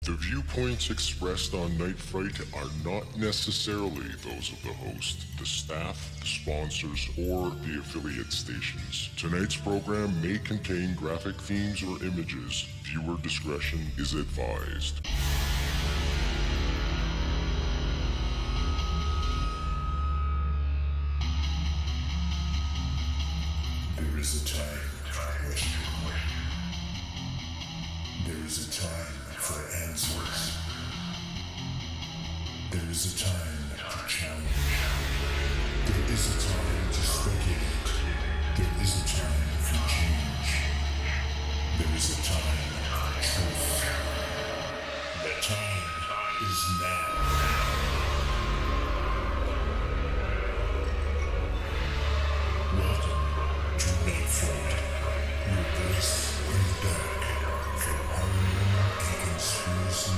The viewpoints expressed on Night Fright are not necessarily those of the host, the staff, the sponsors, or the affiliate stations. Tonight's program may contain graphic themes or images. Viewer discretion is advised. There is a time for question. There is a time for answers. There is a time to challenge. There is a time to speculate. There is a time for change. There is a time for truth. The time is now. Welcome to Night Fright, your voice in the dark for paranormal and conspiracy.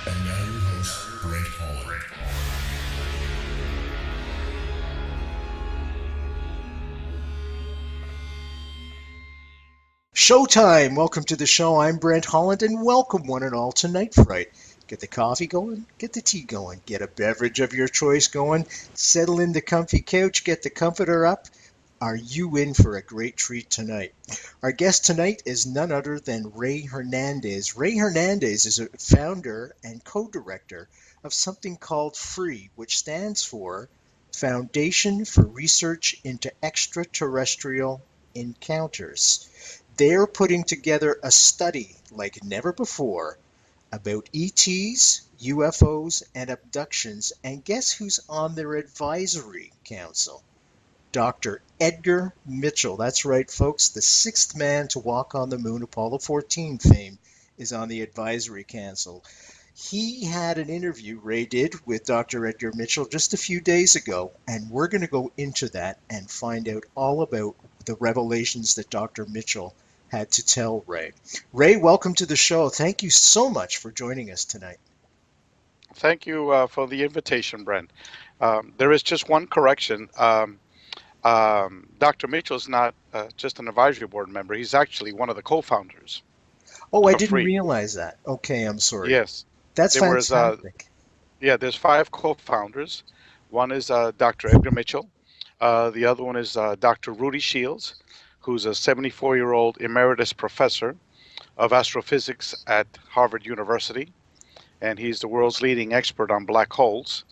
And now your host, Brent Holland. Showtime! Welcome to the show. I'm Brent Holland, and welcome one and all to Night Fright. Get the coffee going, get the tea going, get a beverage of your choice going, settle in the comfy couch, get the comforter up. Are you in for a great treat tonight? Our guest tonight is none other than Ray Hernandez. Ray Hernandez is a founder and co-director of something called FREE, which stands for Foundation for Research into Extraterrestrial Encounters. They're putting together a study like never before about ETs, UFOs, and abductions, and guess who's on their advisory council? Dr. Edgar Mitchell. That's right, folks. The sixth man to walk on the moon, Apollo 14 fame, is on the advisory council. He had an interview, Ray did, with Dr. Edgar Mitchell just a few days ago, and we're going to go into that and find out all about the revelations that Dr. Mitchell had to tell Ray. Ray, welcome to the show. Thank you so much for joining us tonight. Thank you for the invitation, Brent. There is just one correction. Dr. Mitchell is not just an advisory board member. He's actually one of the co-founders. Oh, I didn't realize that. Okay, I'm sorry. Yes. That's fantastic. There's 5 co-founders. One is Dr. Edgar Mitchell. The other one is Dr. Rudy Shields, who's a 74-year-old emeritus professor of astrophysics at Harvard University, and he's the world's leading expert on black holes.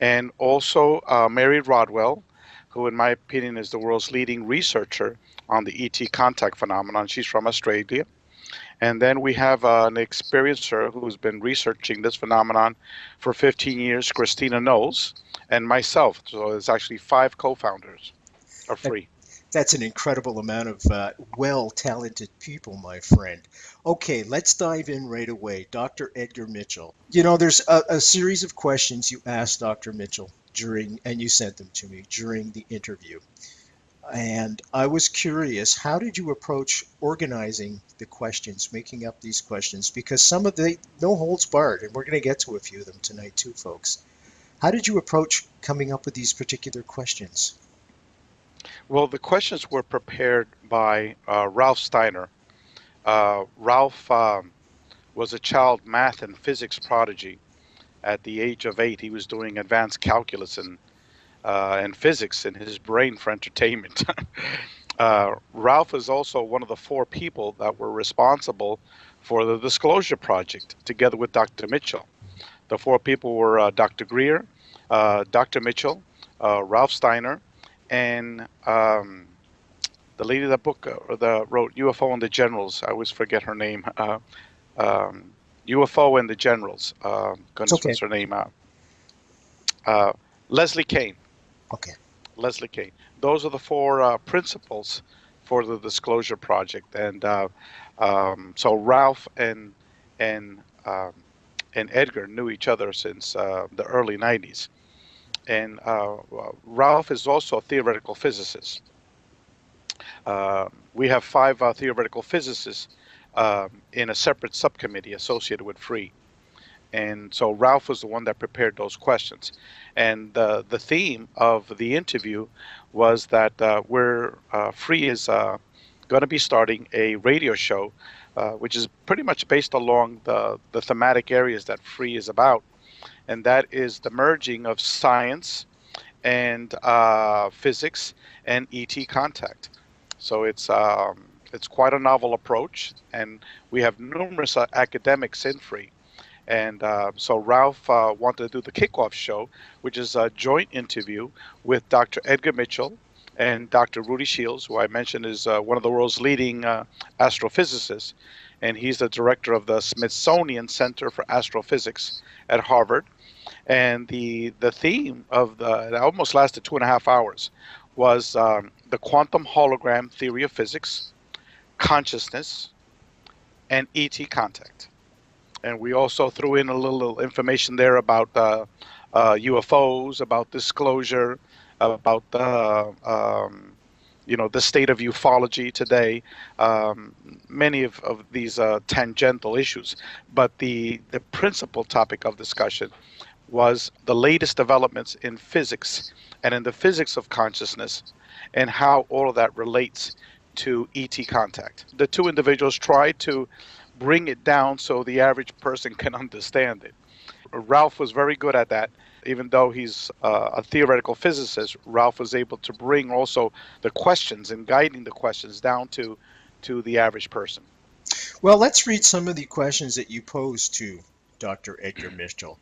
And also Mary Rodwell, who in my opinion is the world's leading researcher on the ET contact phenomenon. She's from Australia. And then we have an experiencer who's been researching this phenomenon for 15 years, Christina Knowles, and myself. So there's actually 5 co-founders of FREE. That's an incredible amount of well-talented people, my friend. Okay, let's dive in right away. Dr. Edgar Mitchell. You know, there's a series of questions you asked Dr. Mitchell and you sent them to me during the interview. And I was curious, how did you approach organizing the questions, making up these questions? Because some of no holds barred, and we're going to get to a few of them tonight too, folks. How did you approach coming up with these particular questions? Well, the questions were prepared by Ralph Steiner. Ralph was a child math and physics prodigy. At the age of 8, he was doing advanced calculus and physics in his brain for entertainment. Ralph is also one of the 4 people that were responsible for the Disclosure Project, together with Dr. Mitchell. The 4 people were Dr. Greer, Dr. Mitchell, Ralph Steiner, and the lady that wrote UFO and the Generals. I always forget her name. UFO and the Generals. What's her name? Leslie Kane. Okay. Leslie Kane. Those are the 4 principals for the Disclosure Project, and so Ralph and Edgar knew each other since the early 90s. And Ralph is also a theoretical physicist. We have 5 theoretical physicists in a separate subcommittee associated with FREE. And so Ralph was the one that prepared those questions. And the theme of the interview was that FREE is going to be starting a radio show, which is pretty much based along the thematic areas that Free is about, and that is the merging of science and physics and ET contact. So it's quite a novel approach, and we have numerous academics in Free. And so Ralph wanted to do the kickoff show, which is a joint interview with Dr. Edgar Mitchell and Dr. Rudy Shields, who I mentioned is one of the world's leading astrophysicists. And he's the director of the Smithsonian Center for Astrophysics at Harvard. And the theme of it almost lasted 2.5 hours, was the quantum hologram theory of physics, consciousness, and ET contact. And we also threw in a little information there about UFOs, about disclosure, about the state of ufology today, many of these tangential issues. But the principal topic of discussion was the latest developments in physics and in the physics of consciousness, and how all of that relates to ET contact. The two individuals tried to bring it down so the average person can understand it. Ralph was very good at that. Even though he's a theoretical physicist, Ralph was able to bring also the questions and guiding the questions down to the average person. Well, let's read some of the questions that you posed to Dr. Edgar Mitchell.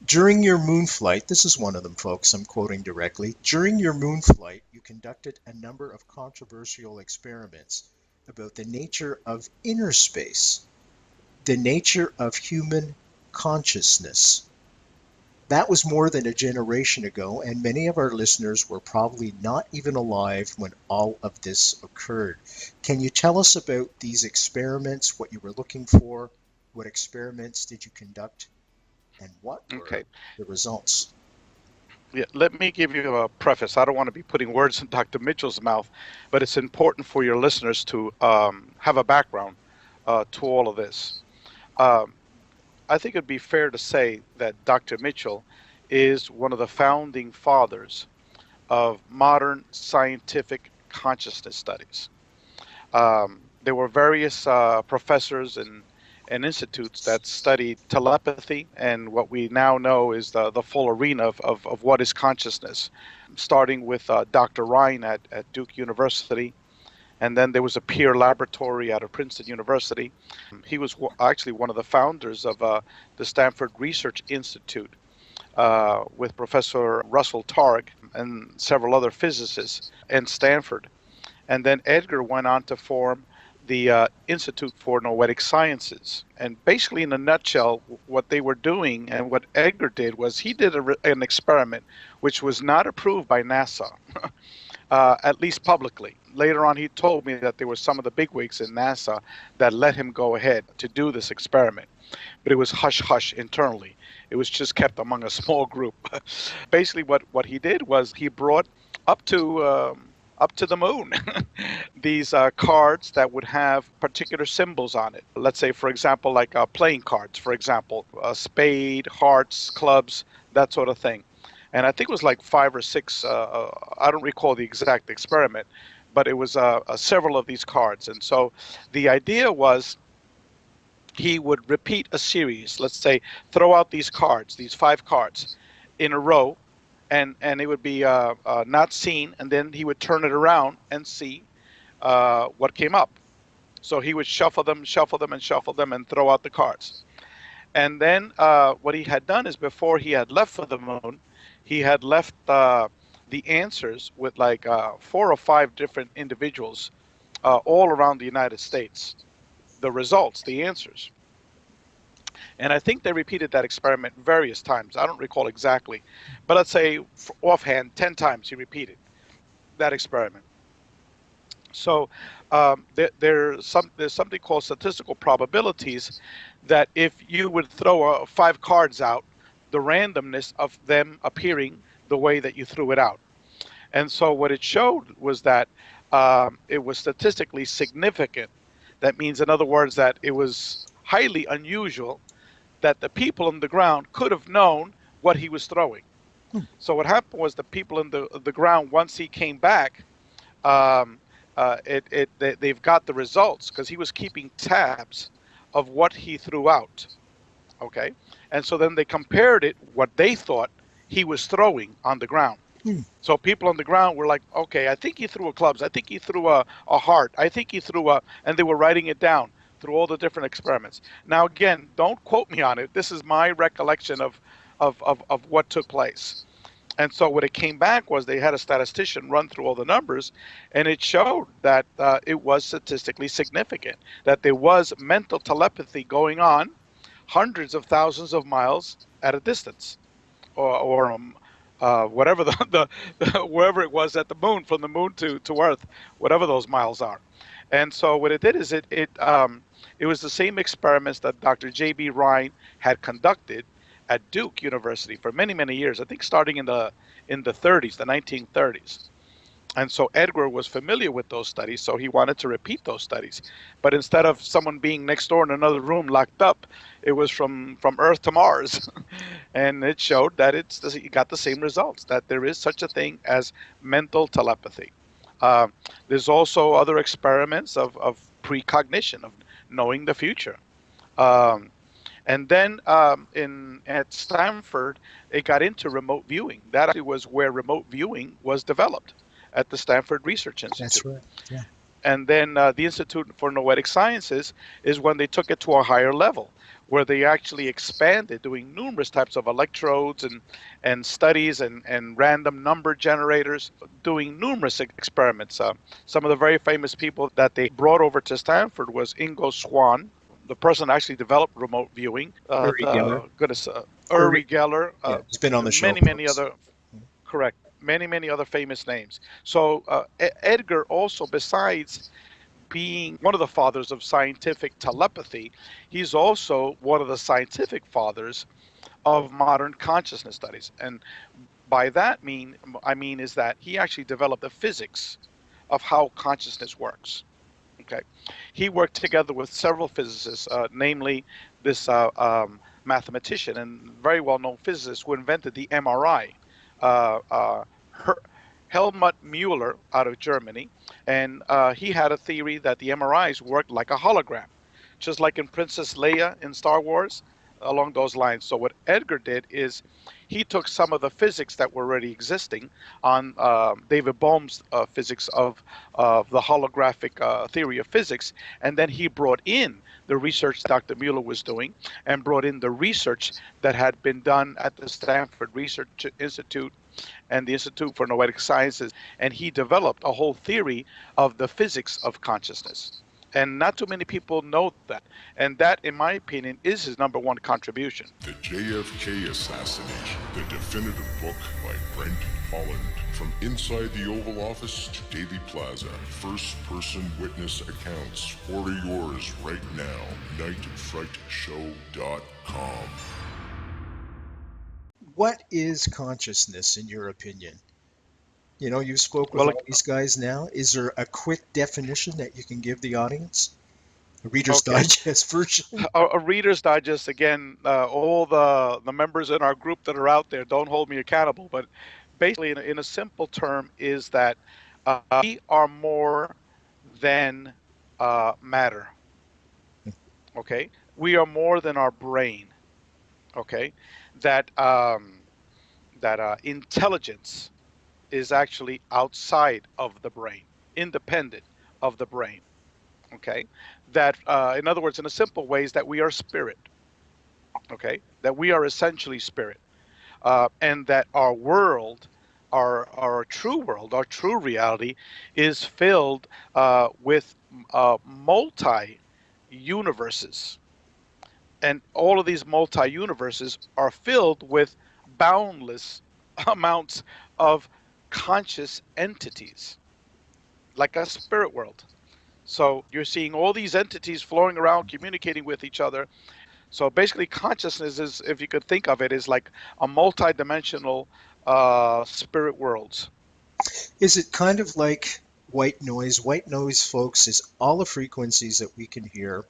During your moon flight, this is one of them, folks, I'm quoting directly. During your moon flight, you conducted a number of controversial experiments about the nature of inner space, the nature of human consciousness. That was more than a generation ago, and many of our listeners were probably not even alive when all of this occurred. Can you tell us about these experiments, what you were looking for, what experiments did you conduct, and what were the results? Yeah, let me give you a preface. I don't want to be putting words in Dr. Mitchell's mouth, but it's important for your listeners to have a background to all of this. I think it'd be fair to say that Dr. Mitchell is one of the founding fathers of modern scientific consciousness studies. There were various professors and institutes that studied telepathy and what we now know is the full arena of what is consciousness, starting with Dr. Ryan at Duke University. And then there was a peer laboratory out of Princeton University. He was actually one of the founders of the Stanford Research Institute with Professor Russell Targ and several other physicists in Stanford. And then Edgar went on to form the Institute for Noetic Sciences. And basically, in a nutshell, what they were doing and what Edgar did was he did an experiment which was not approved by NASA. At least publicly. Later on, he told me that there were some of the bigwigs in NASA that let him go ahead to do this experiment. But it was hush-hush internally. It was just kept among a small group. Basically, what he did was he brought up to the moon these cards that would have particular symbols on it. Let's say, for example, like playing cards, for example, spade, hearts, clubs, that sort of thing. And I think it was like 5 or 6, I don't recall the exact experiment, but it was several of these cards. And so the idea was he would repeat a series, let's say, throw out these cards, these 5 cards in a row, and it would be not seen, and then he would turn it around and see what came up. So he would shuffle them, and throw out the cards. And then what he had done is before he had left for the moon, he had left the answers with like 4 or 5 different individuals all around the United States. The results, the answers. And I think they repeated that experiment various times. I don't recall exactly. But let's say offhand, 10 times he repeated that experiment. So there's something called statistical probabilities that if you would throw 5 cards out, the randomness of them appearing the way that you threw it out. And so what it showed was that it was statistically significant. That means, in other words, that it was highly unusual that the people on the ground could have known what he was throwing. So what happened was the people in the ground, once he came back, they've got the results because he was keeping tabs of what he threw out. Okay, and so then they compared it what they thought he was throwing on the ground. So people on the ground were like, okay, I think he threw a clubs. I think he threw a heart. I think he threw a, and they were writing it down through all the different experiments. Now, again, don't quote me on it. This is my recollection of what took place. And so what it came back was they had a statistician run through all the numbers, and it showed that it was statistically significant, that there was mental telepathy going on hundreds of thousands of miles at a distance, or whatever the wherever it was at the moon, from the moon to Earth, whatever those miles are. And so what it did is it was the same experiments that Dr. J.B. Rhine had conducted at Duke University for many, many years. I think starting in the 30s, the 1930s. And so Edgar was familiar with those studies, so he wanted to repeat those studies. But instead of someone being next door in another room locked up, it was from Earth to Mars. And it showed that you got the same results, that there is such a thing as mental telepathy. There's also other experiments of precognition, of knowing the future. And then at Stanford, it got into remote viewing. That actually was where remote viewing was developed, at the Stanford Research Institute. That's right, yeah. And then the Institute for Noetic Sciences is when they took it to a higher level, where they actually expanded, doing numerous types of electrodes and studies and random number generators, doing numerous experiments. Some of the very famous people that they brought over to Stanford was Ingo Swann, the person that actually developed remote viewing. Uri Geller. Uri Geller. He's been on the show. Many other, correct. Many other famous names. So Edgar also, besides being one of the fathers of scientific telepathy, he's also one of the scientific fathers of modern consciousness studies. And by that I mean is that he actually developed the physics of how consciousness works. Okay, he worked together with several physicists, namely this mathematician and very well-known physicist who invented the MRI. Helmut Mueller out of Germany, and he had a theory that the MRIs worked like a hologram, just like in Princess Leia in Star Wars, along those lines. So what Edgar did is he took some of the physics that were already existing on David Bohm's physics of the holographic theory of physics, and then he brought in the research Dr. Mueller was doing, and brought in the research that had been done at the Stanford Research Institute and the Institute for Noetic Sciences, and he developed a whole theory of the physics of consciousness. And not too many people know that. And that, in my opinion, is his number one contribution. The JFK Assassination, the definitive book by Brent, Holland. From inside the Oval Office to Daily Plaza, first-person witness accounts. Order yours right now. nightfrightshow.com. What is consciousness, in your opinion? You know, you spoke with all these guys now. Is there a quick definition that you can give the audience? A Reader's Digest version? A Reader's Digest, again, all the members in our group that are out there, don't hold me accountable, but basically, in a simple term, is that we are more than matter. Okay? We are more than our brain. Okay? That intelligence is actually outside of the brain, independent of the brain. Okay, that in other words, in a simple way, is that we are spirit. Okay, that we are essentially spirit, and that our world, our true world, our true reality, is filled with multi-universes, and all of these multi-universes are filled with boundless amounts of conscious entities, like a spirit world. So you're seeing all these entities flowing around, communicating with each other. So basically, consciousness is, if you could think of it, is like a multi-dimensional spirit worlds. Is it kind of like white noise? White noise, folks, is all the frequencies that we can hear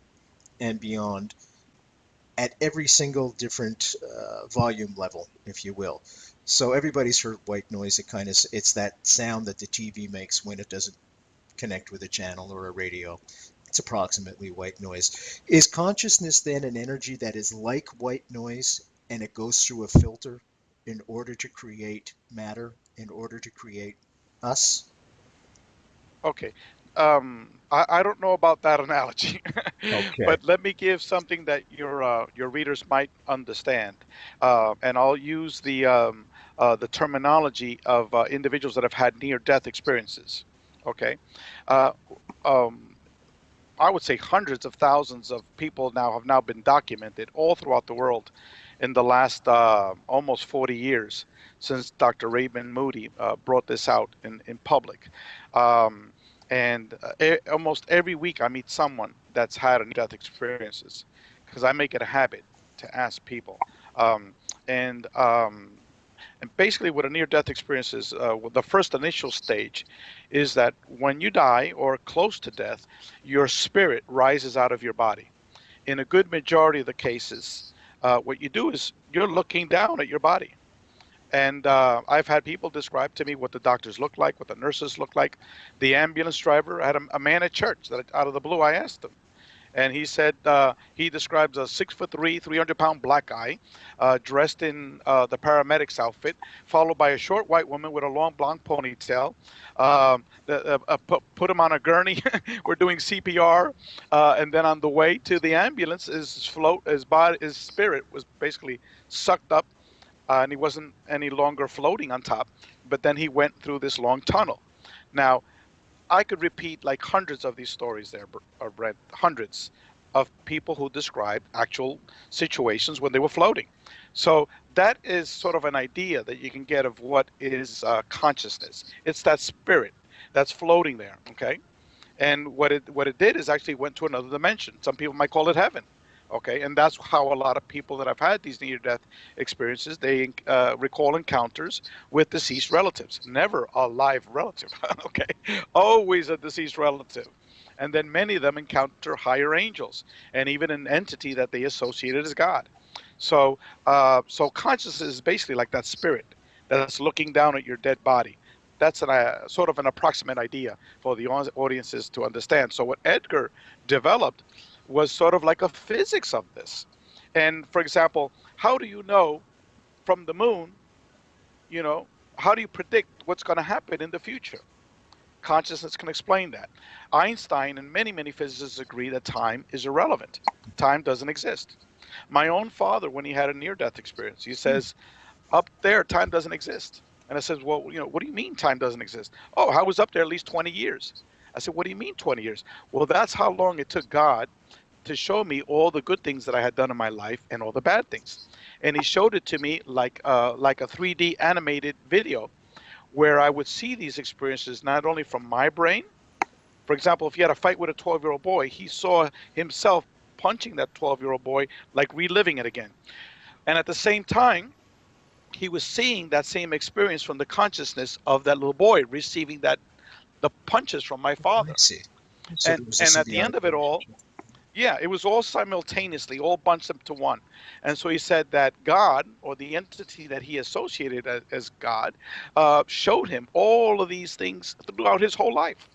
and beyond at every single different volume level, if you will. So everybody's heard white noise. It's that sound that the TV makes when it doesn't connect with a channel or a radio. It's approximately white noise. Is consciousness then an energy that is like white noise and it goes through a filter in order to create matter, in order to create us? Okay. I don't know about that analogy, Okay. but let me give something that your readers might understand, and I'll use the terminology of individuals that have had near-death experiences. Okay, uh, um, I would say hundreds of thousands of people now have now been documented all throughout the world in the last almost 40 years since Dr. Raymond Moody brought this out in public. Um, and almost every week I meet someone that's had a near-death experiences because I make it a habit to ask people. Um, and and basically, what a near-death experience is, the first initial stage is that when you die or close to death, your spirit rises out of your body. In a good majority of the cases, what you do is you're looking down at your body. And I've had people describe to me what the doctors look like, what the nurses look like. The ambulance driver, I had a man at church that out of the blue I asked him, and he said he describes a 6'3", 300-pound black guy dressed in the paramedic's outfit, followed by a short white woman with a long blonde ponytail. Put him on a gurney. We're doing CPR, and then on the way to the ambulance, his spirit was basically sucked up, and he wasn't any longer floating on top. But then he went through this long tunnel. Now, I could repeat like hundreds of these stories there, Brent, hundreds of people who described actual situations when they were floating. So that is sort of an idea that you can get of what is consciousness. It's that spirit that's floating there, okay? And what it did is actually went to another dimension. Some people might call it heaven. Okay, and that's how a lot of people that have had these near-death experiences, they recall encounters with deceased relatives. Never a live relative, okay? Always a deceased relative. And then many of them encounter higher angels and even an entity that they associated as God. So consciousness is basically like that spirit that's looking down at your dead body. That's sort of an approximate idea for the audiences to understand. So what Edgar developed was sort of like a physics of this. And for example, how do you know from the moon, you know, how do you predict what's going to happen in the future? Consciousness can explain that. Einstein and many, many physicists agree that time is irrelevant. Time doesn't exist. My own father, when he had a near-death experience, he says, up there, time doesn't exist. And I said, well, what do you mean time doesn't exist? Oh, I was up there at least 20 years. I said, what do you mean 20 years? Well, that's how long it took God to show me all the good things that I had done in my life and all the bad things. And he showed it to me like a 3D animated video where I would see these experiences not only from my brain. For example, if he had a fight with a 12-year-old boy, he saw himself punching that 12-year-old boy, like reliving it again. And at the same time, he was seeing that same experience from the consciousness of that little boy receiving the punches from my father. I see. So And there was a and at the end of it symbiotic all, yeah, it was all simultaneously, all bunched up to one. And so he said that God, or the entity that he associated as God, showed him all of these things throughout his whole life.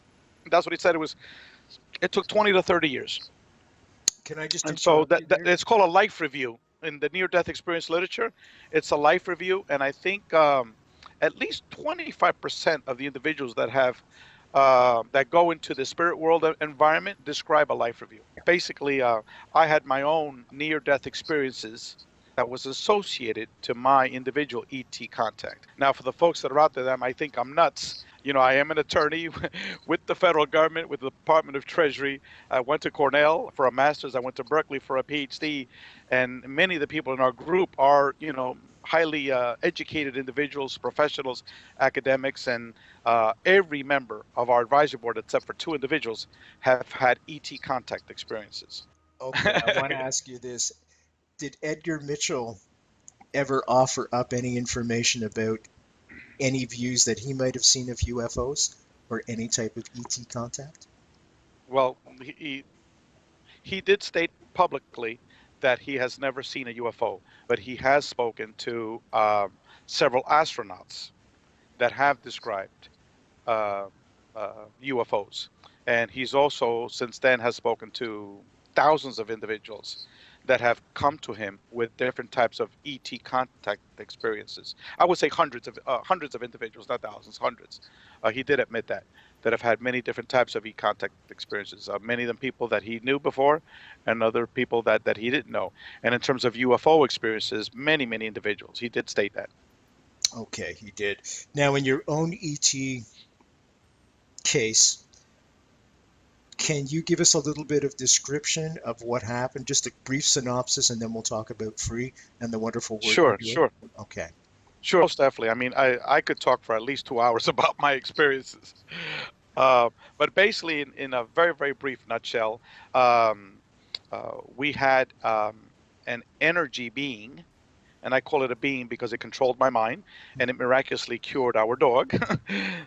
That's what he said. It took 20 to 30 years. Can I just And so interrupt you that there? it's called a life review in the near-death experience literature. It's a life review, and I think at least 25% of the individuals that have that go into the spirit world environment describe a life review. Basically, I had my own near-death experiences that was associated to my individual ET contact. Now, for the folks that are out there that might think I'm nuts, I am an attorney with the federal government, with the Department of Treasury. I went to Cornell for a master's. I went to Berkeley for a PhD. And many of the people in our group are, highly educated individuals, professionals, academics, and every member of our advisory board, except for two individuals, have had ET contact experiences. Okay, I want to ask you this. Did Edgar Mitchell ever offer up any information about any views that he might have seen of UFOs or any type of ET contact? Well, he did state publicly that he has never seen a UFO, but he has spoken to several astronauts that have described uh, UFOs. And he's also, since then, has spoken to thousands of individuals that have come to him with different types of ET contact experiences. I would say hundreds of individuals, not thousands, hundreds. He did admit that have had many different types of contact experiences. Many of them people that he knew before, and other people that he didn't know. And in terms of UFO experiences, many individuals. He did state that. Okay, he did. Now, in your own ET case, can you give us a little bit of description of what happened? Just a brief synopsis, and then we'll talk about free and the wonderful work Sure, you do. sure. Okay. Sure, most definitely. I mean, I could talk for at least 2 hours about my experiences. But basically, in a very brief nutshell, um, we had an energy being, and I call it a being because it controlled my mind, and it miraculously cured our dog.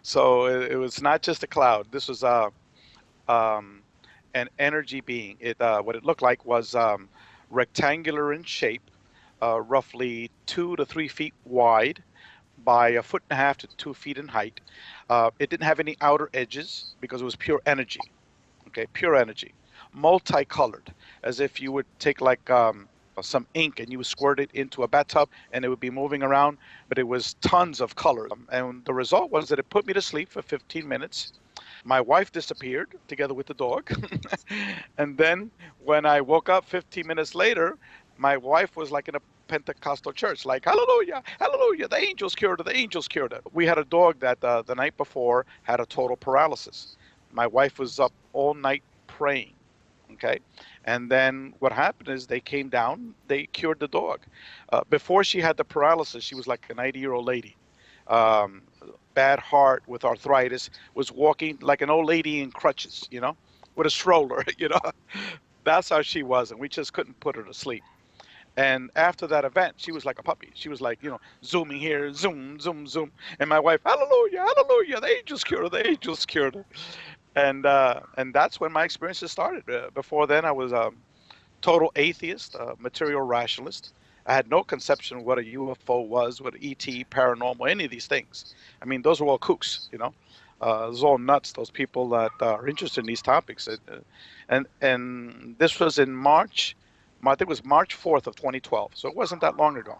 So it was not just a cloud. This was um, an energy being. What it looked like was rectangular in shape, roughly 2 to 3 feet wide by 1.5 to 2 feet in height. It didn't have any outer edges because it was pure energy. Okay, pure energy, multicolored, as if you would take like some ink and you would squirt it into a bathtub and it would be moving around, but it was tons of colors. And the result was that it put me to sleep for 15 minutes. My wife disappeared together with the dog. And then when I woke up 15 minutes later, my wife was like in a Pentecostal church, like, hallelujah, hallelujah, the angels cured her, the angels cured her. We had a dog that the night before had a total paralysis. My wife was up all night praying. Okay. And then what happened is they came down, they cured the dog. Before she had the paralysis, she was like a 90-year-old lady. Um, Bad heart with arthritis, was walking like an old lady in crutches, with a stroller, That's how she was. And we just couldn't put her to sleep. And after that event, she was like a puppy. She was like, zooming here, zoom, zoom, zoom. And my wife, hallelujah, hallelujah, the angels cured her, the angels cured her. And that's when my experiences started. Before then, I was a total atheist, material rationalist. I had no conception of what a UFO was, what ET, paranormal, any of these things. I mean, those were all kooks, those are all nuts, those people that are interested in these topics. And this was in March, I think it was March 4th of 2012, so it wasn't that long ago.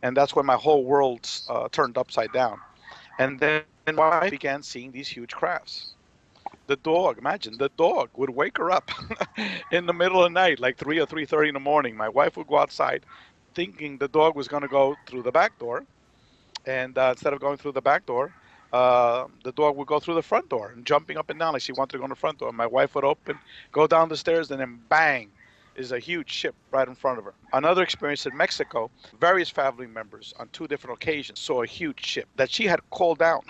And that's when my whole world turned upside down. And then I began seeing these huge crafts. The dog, imagine, the dog would wake her up in the middle of the night, like 3 or 3:30 in the morning. My wife would go outside thinking the dog was going to go through the back door. And instead of going through the back door, the dog would go through the front door and jumping up and down like she wanted to go in the front door. My wife would open, go down the stairs, and then bang, is a huge ship right in front of her. Another experience in Mexico, various family members on 2 different occasions saw a huge ship that she had called down.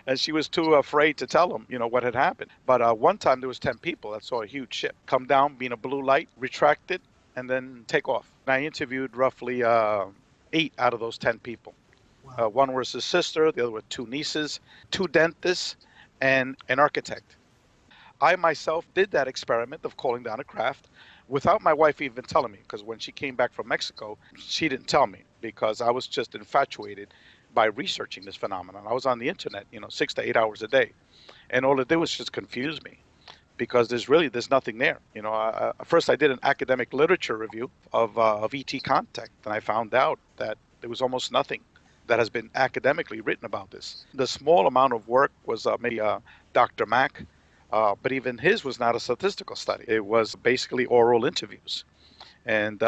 And she was too afraid to tell them, what had happened. But one time there was 10 people that saw a huge ship come down, being a blue light, retract it, and then take off. And I interviewed roughly 8 out of those 10 people. Wow. One was his sister, the other were 2 nieces, 2 dentists, and an architect. I myself did that experiment of calling down a craft without my wife even telling me, because when she came back from Mexico, she didn't tell me because I was just infatuated by researching this phenomenon. I was on the internet, 6 to 8 hours a day, and all it did was just confuse me because there's nothing there. First I did an academic literature review of ET contact, and I found out that there was almost nothing that has been academically written about this. The small amount of work was maybe Dr. Mack, but even his was not a statistical study. It was basically oral interviews. And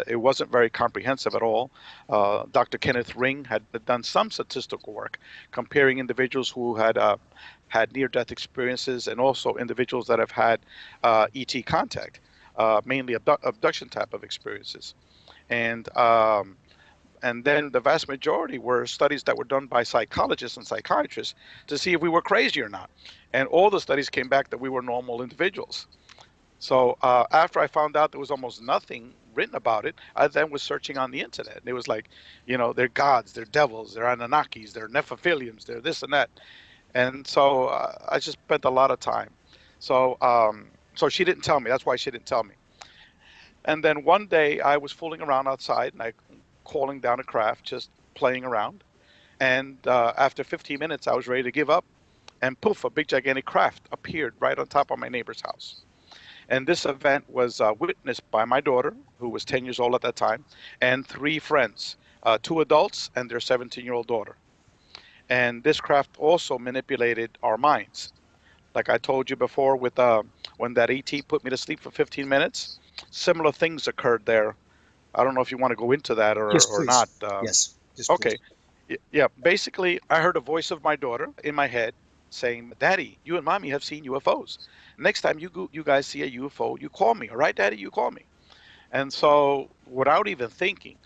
it wasn't very comprehensive at all. Dr. Kenneth Ring had done some statistical work comparing individuals who had had near-death experiences and also individuals that have had ET contact, mainly abduction type of experiences. And then the vast majority were studies that were done by psychologists and psychiatrists to see if we were crazy or not. And all the studies came back that we were normal individuals. So after I found out there was almost nothing written about it, I then was searching on the internet. And it was like, they're gods, they're devils, they're Anunnakis, they're Nephilims, they're this and that. And so I just spent a lot of time. So she didn't tell me. That's why she didn't tell me. And then one day I was fooling around outside and I calling down a craft, just playing around. And after 15 minutes, I was ready to give up. and poof, a big gigantic craft appeared right on top of my neighbor's house. And this event was witnessed by my daughter, who was 10 years old at that time, and 3 friends, 2 adults and their 17-year-old daughter. And this craft also manipulated our minds. Like I told you before, with when that ET put me to sleep for 15 minutes, similar things occurred there. I don't know if you want to go into that Yes, or please. not. Yes. Yes, Okay. please. Yeah. Basically, I heard a voice of my daughter in my head saying, "Daddy, you and Mommy have seen UFOs. Next time you guys see a UFO, you call me. All right, Daddy, you call me." And so, without even thinking,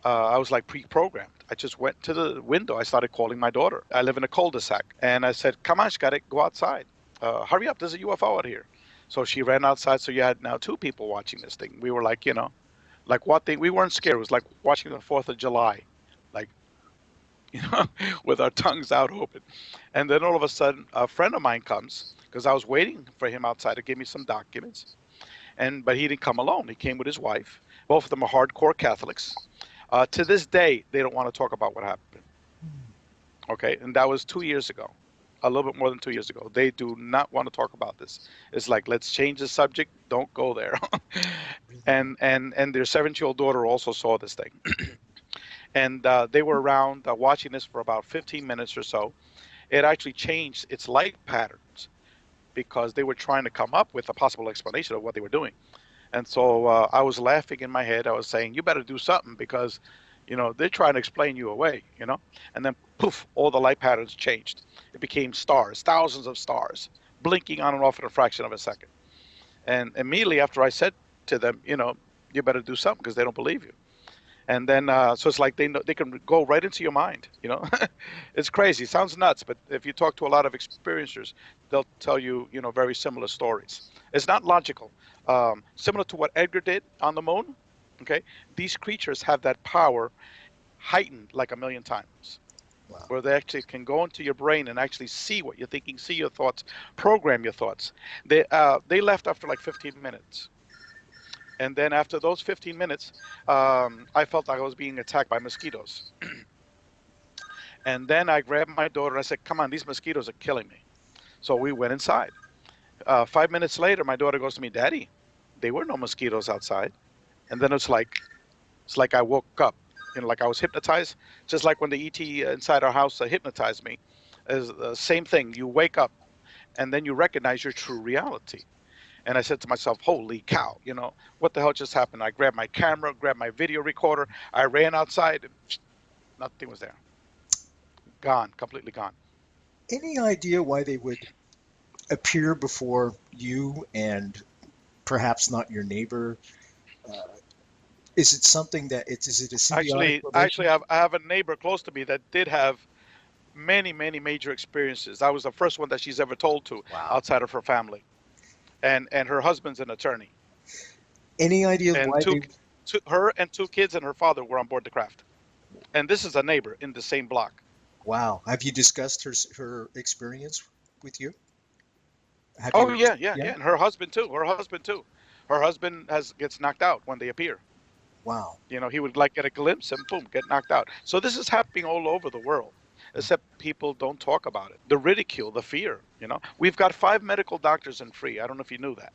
I was like pre-programmed. I just went to the window. I started calling my daughter. I live in a cul-de-sac, and I said, "Come on, Scotty, go outside. Hurry up! There's a UFO out here." So she ran outside. So you had now 2 people watching this thing. We were like, like what thing? We weren't scared. It was like watching the 4th of July, like, with our tongues out open. And then all of a sudden, a friend of mine comes because I was waiting for him outside to give me some documents. But he didn't come alone. He came with his wife. Both of them are hardcore Catholics. To this day, they don't want to talk about what happened. Okay, and that was 2 years ago, a little bit more than 2 years ago. They do not want to talk about this. It's like, let's change the subject. Don't go there. and their 17-year-old daughter also saw this thing. And they were around watching this for about 15 minutes or so. It actually changed its light patterns because they were trying to come up with a possible explanation of what they were doing. And so I was laughing in my head. I was saying, you better do something because, they're trying to explain you away, And then poof, all the light patterns changed. It became stars, thousands of stars, blinking on and off in a fraction of a second. And immediately after I said to them, you better do something because they don't believe you. And then, so it's like they can go right into your mind, It's crazy. It sounds nuts, but if you talk to a lot of experiencers, they'll tell you, very similar stories. It's not logical. Similar to what Edgar did on the moon, okay? These creatures have that power heightened like 1,000,000 times. Wow. Where they actually can go into your brain and actually see what you're thinking, see your thoughts, program your thoughts. They left after like 15 minutes. And then after those 15 minutes, I felt like I was being attacked by mosquitoes. And then I grabbed my daughter and I said, come on, these mosquitoes are killing me. So we went inside. 5 minutes later, my daughter goes to me, Daddy, there were no mosquitoes outside. And then it's like I woke up, like I was hypnotized, just like when the ET inside our house hypnotized me. It's the same thing. You wake up and then you recognize your true reality. And I said to myself, holy cow, what the hell just happened? I grabbed my camera, grabbed my video recorder. I ran outside and nothing was there. Gone, completely gone. Any idea why they would appear before you and perhaps not your neighbor? Is it something that is it a symbiotic Actually, I have a neighbor close to me that did have many, many major experiences. I was the first one that she's ever told to outside of her family. And her husband's an attorney. Any idea and why her and 2 kids and her father were on board the craft. And this is a neighbor in the same block. Wow. Have you discussed her experience with you? Yeah. And her husband too. Her husband gets knocked out when they appear. Wow. He would like get a glimpse and boom, get knocked out. So this is happening all over the world, except people don't talk about it. The ridicule, the fear, We've got 5 medical doctors in free. I don't know if you knew that.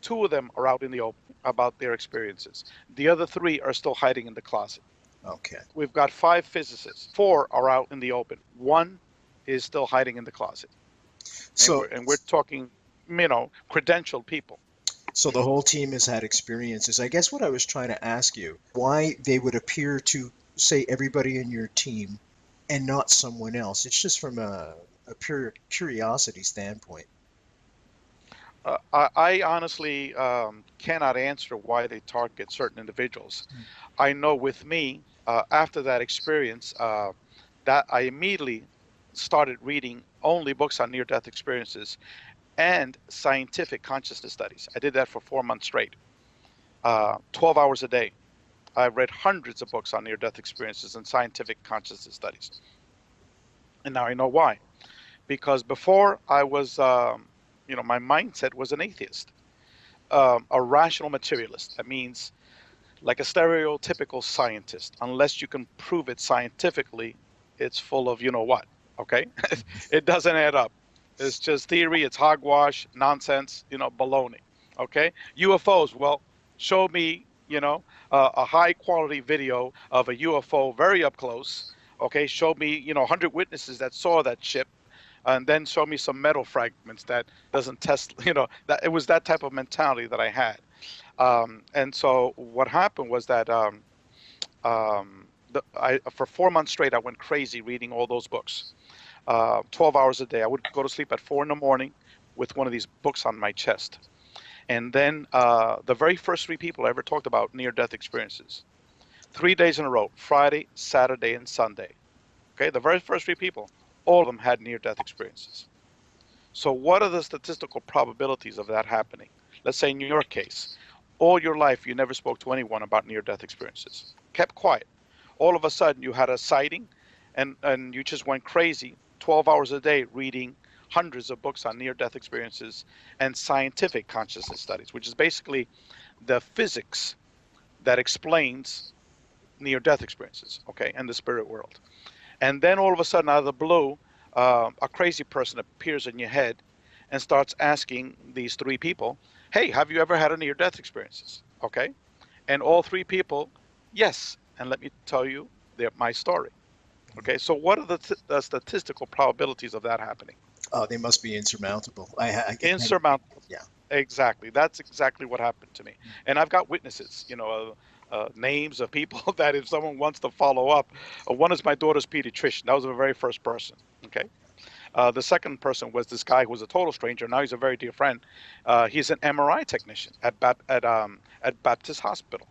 2 of them are out in the open about their experiences. The other 3 are still hiding in the closet. Okay. We've got 5 physicists. 4 are out in the open. 1 is still hiding in the closet. So, and we're talking, credentialed people. So the whole team has had experiences. I guess what I was trying to ask you, why they would appear to, say, everybody in your team and not someone else. It's just from a pure curiosity standpoint. I honestly cannot answer why they target certain individuals. I know with me, after that experience, that I immediately started reading only books on near-death experiences and scientific consciousness studies. I did that for 4 months straight, 12 hours a day. I read hundreds of books on near-death experiences and scientific consciousness studies. And now I know why. Because before I was, my mindset was an atheist, a rational materialist. That means like a stereotypical scientist. Unless you can prove it scientifically, it's full of you know what, okay? It doesn't add up. It's just theory. It's hogwash, nonsense, baloney. Okay. UFOs. Well, show me, a high quality video of a UFO very up close. Okay. Show me, 100 witnesses that saw that ship, and then show me some metal fragments that doesn't test, that it was that type of mentality that I had. And so what happened was that for 4 months straight, I went crazy reading all those books. 12 hours a day. I would go to sleep at 4 in the morning with one of these books on my chest. And then the very first 3 people I ever talked about near-death experiences, 3 days in a row, Friday, Saturday, and Sunday. Okay, the very first 3 people, all of them had near-death experiences. So what are the statistical probabilities of that happening? Let's say in your case, all your life you never spoke to anyone about near-death experiences, kept quiet. All of a sudden you had a sighting, and you just went crazy, 12 hours a day reading hundreds of books on near-death experiences and scientific consciousness studies, which is basically the physics that explains near-death experiences, okay, and the spirit world. And then all of a sudden, out of the blue, a crazy person appears in your head and starts asking these 3 people, hey, have you ever had a near-death experiences? Okay, and all 3 people, yes, and let me tell you my story. Okay, so what are the statistical probabilities of that happening? Oh, they must be insurmountable. Insurmountable. Yeah. Exactly. That's exactly what happened to me. And I've got witnesses, names of people that if someone wants to follow up, one is my daughter's pediatrician. That was the very first person. Okay. The second person was this guy who was a total stranger. Now he's a very dear friend. He's an MRI technician at Baptist Hospital.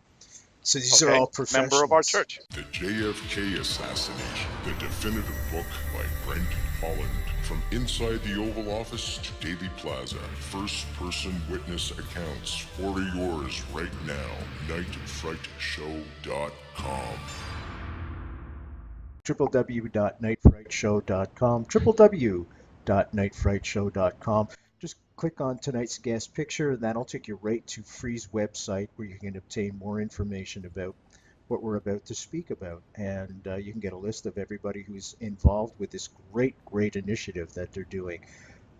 So these are all professionals. Member of our church. The JFK Assassination, the definitive book by Brent, Holland. From inside the Oval Office to Daily Plaza, first-person witness accounts. Order yours right now. nightfrightshow.com. www.nightfrightshow.com. www.nightfrightshow.com. Just click on tonight's guest picture, and that'll take you right to Free's website, where you can obtain more information about what we're about to speak about. And you can get a list of everybody who's involved with this great initiative that they're doing.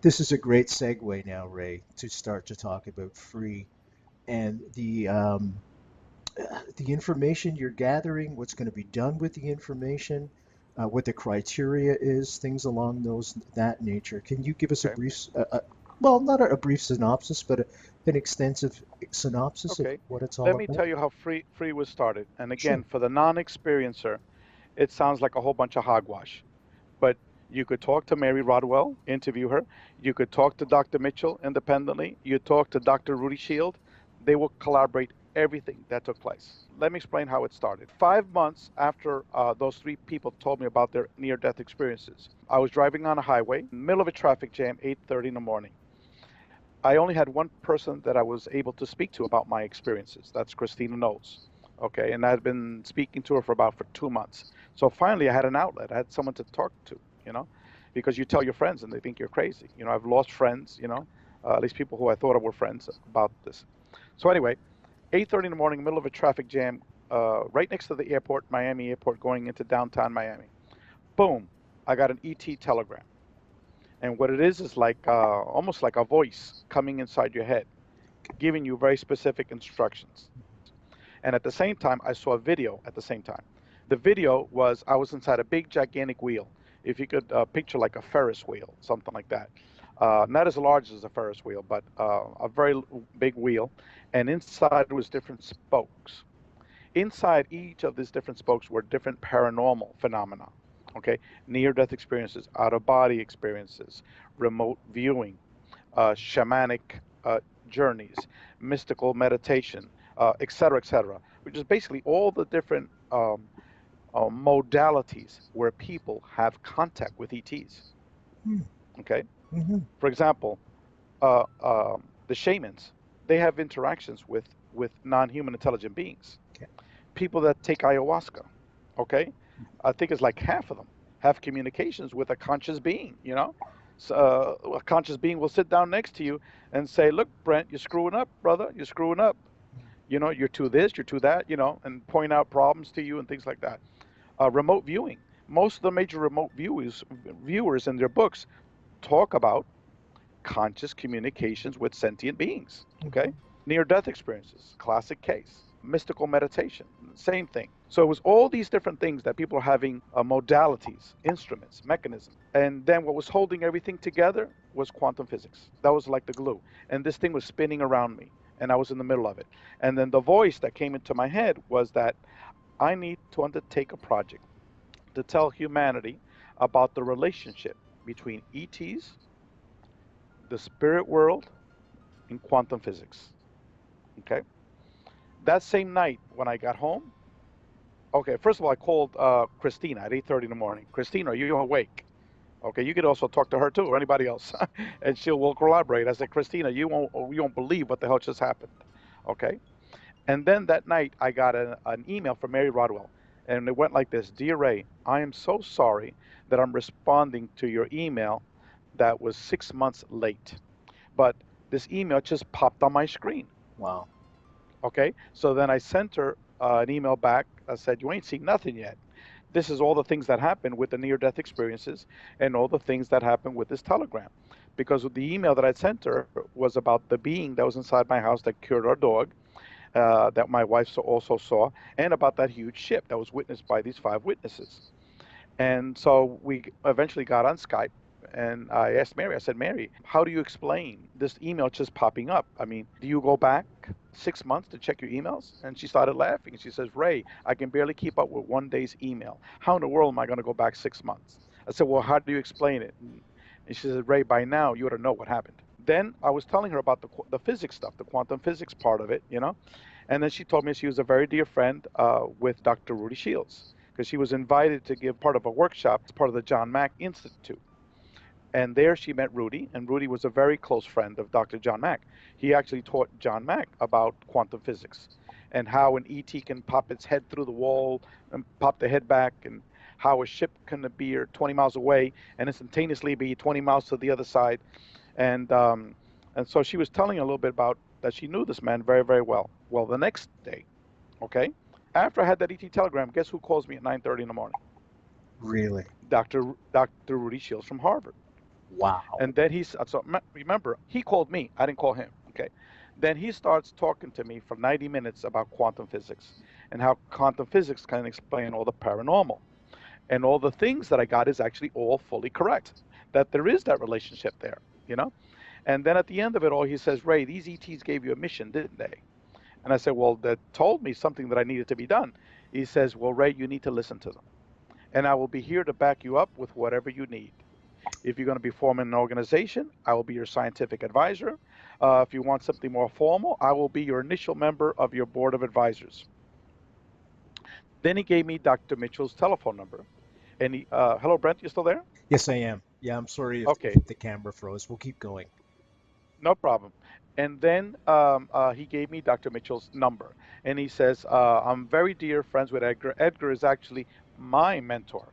This is a great segue now, Ray, to start to talk about Free and the information you're gathering, what's going to be done with the information, what the criteria is, things along that nature. Can you give us a brief, well, not a brief synopsis, but an extensive synopsis of what it's all about? Let me tell you how Free was started. And again, Sure. for the non-experiencer, it sounds like a whole bunch of hogwash. But you could talk to Mary Rodwell, interview her. You could talk to Dr. Mitchell independently. You talk to Dr. Rudy Shield. They will collaborate everything that took place. Let me explain how it started. 5 months after those 3 people told me about their near-death experiences, I was driving on a highway, middle of a traffic jam, 8:30 in the morning. I only had one person that I was able to speak to about my experiences. That's Christina Knowles. Okay, and I had been speaking to her for 2 months. So finally, I had an outlet. I had someone to talk to, because you tell your friends and they think you're crazy. I've lost friends, at least people who I thought were friends about this. So anyway, 8:30 in the morning, middle of a traffic jam, right next to the airport, Miami Airport, going into downtown Miami. Boom, I got an ET telegram. And what it is like almost like a voice coming inside your head, giving you very specific instructions. And at the same time, I saw a video at the same time. The video was, I was inside a big, gigantic wheel. If you could picture like a Ferris wheel, something like that. Not as large as a Ferris wheel, but a very big wheel. And inside was different spokes. Inside each of these different spokes were different paranormal phenomena. Okay, near-death experiences, out-of-body experiences, remote viewing, shamanic journeys, mystical meditation, etc., which is basically all the different modalities where people have contact with ETs. Okay, for example, the shamans, they have interactions with non-human intelligent beings. Okay. People that take ayahuasca, okay, I think it's like half of them have communications with a conscious being, So, a conscious being will sit down next to you and say, look, Brent, you're screwing up, brother. You're screwing up. You're to this, you're to that, and point out problems to you and things like that. Remote viewing. Most of the major remote viewers in their books talk about conscious communications with sentient beings. Okay, near-death experiences, classic case. Mystical meditation, same thing. So it was all these different things that people are having modalities, instruments, mechanisms. And then what was holding everything together was quantum physics. That was like the glue. And this thing was spinning around me, and I was in the middle of it. And then the voice that came into my head was that I need to undertake a project to tell humanity about the relationship between ETs, the spirit world, and quantum physics. Okay? That same night when I got home, okay, first of all, I called Christina at 8:30 in the morning. Christina, are you awake? Okay, you could also talk to her too, or anybody else, and will collaborate. I said, Christina, you won't believe what the hell just happened. Okay, and then that night I got an email from Mary Rodwell, and it went like this: Dear Ray, I am so sorry that I'm responding to your email that was 6 months late, but this email just popped on my screen. Wow. Okay, so then I sent her an email back. I said, you ain't seen nothing yet. This is all the things that happened with the near-death experiences and all the things that happened with this telegram. Because the email that I sent her was about the being that was inside my house that cured our dog, that my wife also saw, and about that huge ship that was witnessed by these 5 witnesses. And so we eventually got on Skype. And I asked Mary, I said, Mary, how do you explain this email just popping up? I mean, do you go back 6 months to check your emails? And she started laughing. She says, Ray, I can barely keep up with one day's email. How in the world am I going to go back 6 months? I said, well, how do you explain it? And she said, Ray, by now you ought to know what happened. Then I was telling her about the physics stuff, the quantum physics part of it, you know. And then she told me she was a very dear friend with Dr. Rudy Shields, because she was invited to give part of a workshop as part of the John Mack Institute. And there she met Rudy, and Rudy was a very close friend of Dr. John Mack. He actually taught John Mack about quantum physics and how an ET can pop its head through the wall and pop the head back, and how a ship can be 20 miles away and instantaneously be 20 miles to the other side. And so she was telling a little bit about that she knew this man very, very well. Well, the next day, okay, after I had that ET telegram, guess who calls me at 9:30 in the morning? Really? Dr. Rudy Shields from Harvard. Wow. And then so remember, he called me. I didn't call him. Okay. Then he starts talking to me for 90 minutes about quantum physics and how quantum physics can explain all the paranormal. And all the things that I got is actually all fully correct, that there is that relationship there, you know? And then at the end of it all, he says, Ray, these ETs gave you a mission, didn't they? And I said, well, that told me something that I needed to be done. He says, well, Ray, you need to listen to them. And I will be here to back you up with whatever you need. If you're going to be forming an organization, I will be your scientific advisor. If you want something more formal, I will be your initial member of your board of advisors. Then he gave me Dr. Mitchell's telephone number. And hello, Brent, you still there? Yes, I am. Yeah, I'm sorry if the camera froze. We'll keep going. No problem. And then he gave me Dr. Mitchell's number. And he says, I'm very dear friends with Edgar. Edgar is actually my mentor.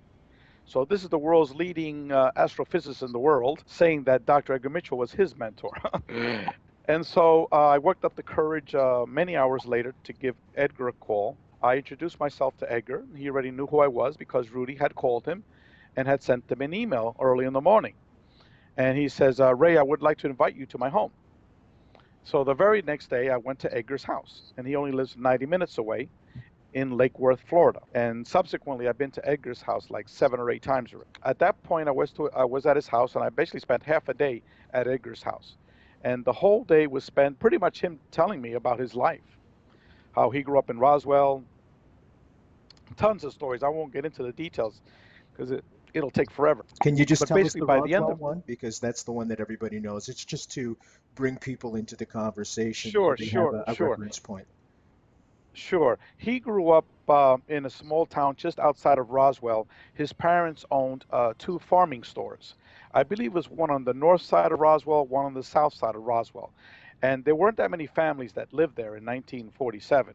So this is the world's leading astrophysicist in the world saying that Dr. Edgar Mitchell was his mentor. And so I worked up the courage many hours later to give Edgar a call. I introduced myself to Edgar. He already knew who I was because Rudy had called him and had sent him an email early in the morning. And he says, Ray, I would like to invite you to my home. So the very next day, I went to Edgar's house, and he only lives 90 minutes away in Lake Worth, Florida. And subsequently, I've been to Edgar's house like 7 or 8 times already. At that point, I was at his house, and I basically spent half a day at Edgar's house. And the whole day was spent pretty much him telling me about his life, how he grew up in Roswell, tons of stories. I won't get into the details because it'll take forever. Can you just tell us the Roswell one? Because that's the one that everybody knows. It's just to bring people into the conversation. Sure. Reference point. Sure. He grew up in a small town just outside of Roswell. His parents owned 2 farming stores. I believe it was one on the north side of Roswell, one on the south side of Roswell. And there weren't that many families that lived there in 1947.